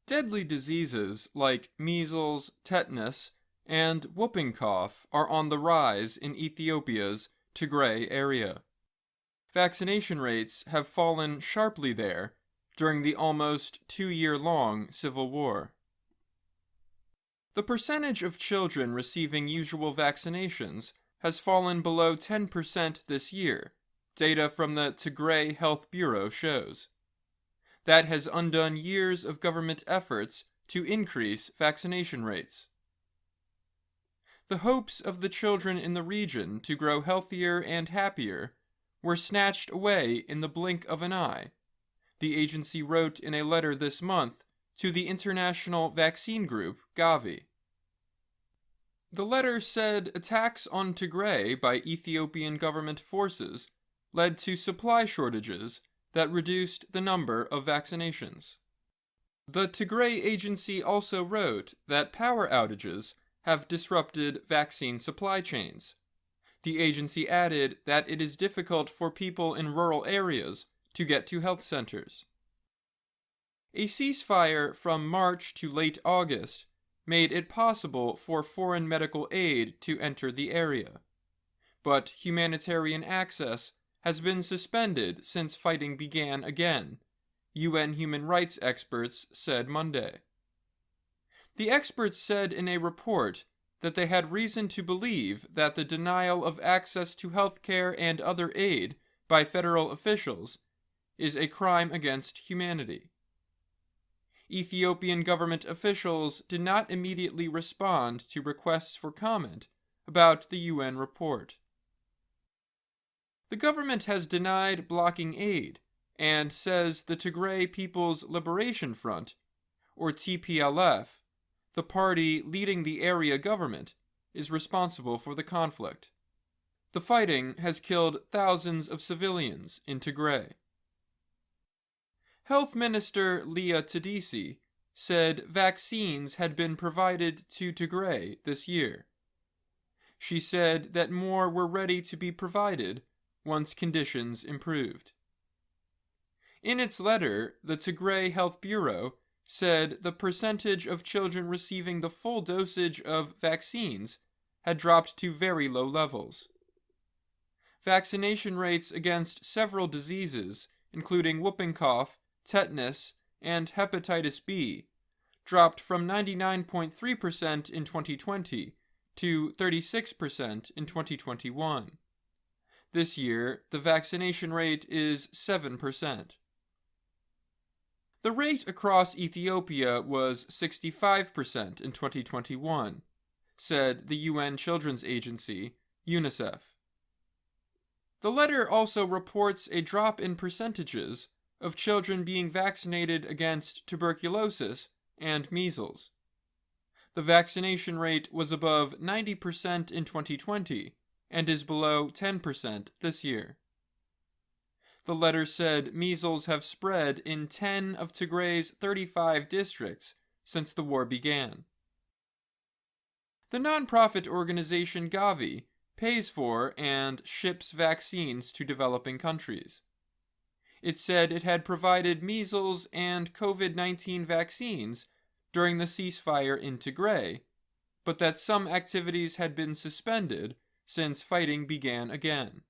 Deadly diseases like measles, tetanus, and whooping cough are on the rise in Ethiopia's Tigray area. Vaccination rates have fallen sharply there during the almost 2-year-long civil war. The percentage of children receiving usual vaccinations has fallen below 10% this year, data from the Tigray Health Bureau shows. That has undone years of government efforts to increase vaccination rates. The hopes of the children in the region to grow healthier and happier were snatched away in the blink of an eye, the agency wrote in a letter this month to the international vaccine group Gavi. The letter said attacks on Tigray by Ethiopian government forces led to supply shortages that reduced the number of vaccinations. The Tigray agency also wrote that power outages have disrupted vaccine supply chains. The agency added that it is difficult for people in rural areas to get to health centers. A ceasefire from March to late August made it possible for foreign medical aid to enter the area, but humanitarian access has been suspended since fighting began again, UN human rights experts said Monday. The experts said in a report that they had reason to believe that the denial of access to health care and other aid by federal officials is a crime against humanity. Ethiopian government officials did not immediately respond to requests for comment about the UN report. The government has denied blocking aid and says the Tigray People's Liberation Front, or TPLF, the party leading the area government, is responsible for the conflict. The fighting has killed thousands of civilians in Tigray. Health Minister Leah Tadisi said vaccines had been provided to Tigray this year. She said that more were ready to be provided once conditions improved. In its letter, the Tigray Health Bureau said the percentage of children receiving the full dosage of vaccines had dropped to very low levels. Vaccination rates against several diseases, including whooping cough, tetanus, and hepatitis B, dropped from 99.3% in 2020 to 36% in 2021. This year, the vaccination rate is 7%. The rate across Ethiopia was 65% in 2021, said the UN Children's Agency, UNICEF. The letter also reports a drop in percentages of children being vaccinated against tuberculosis and measles. The vaccination rate was above 90% in 2020 and is below 10% this year. The letter said measles have spread in 10 of Tigray's 35 districts since the war began. The nonprofit organization Gavi pays for and ships vaccines to developing countries. It said it had provided measles and COVID-19 vaccines during the ceasefire in Tigray, but that some activities had been suspended since fighting began again.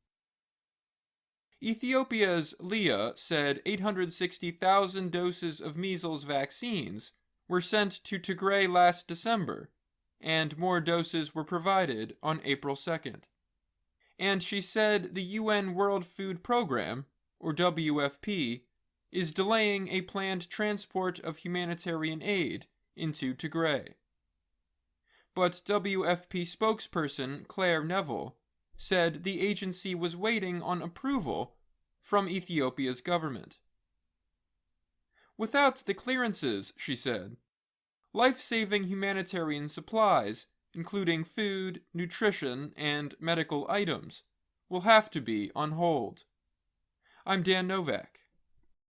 Ethiopia's Leah said 860,000 doses of measles vaccines were sent to Tigray last December, and more doses were provided on April 2nd. And she said the UN World Food Program, or WFP, is delaying a planned transport of humanitarian aid into Tigray. But WFP spokesperson Claire Neville said the agency was waiting on approval from Ethiopia's government. Without the clearances, she said, life-saving humanitarian supplies, including food, nutrition, and medical items, will have to be on hold. I'm Dan Novak.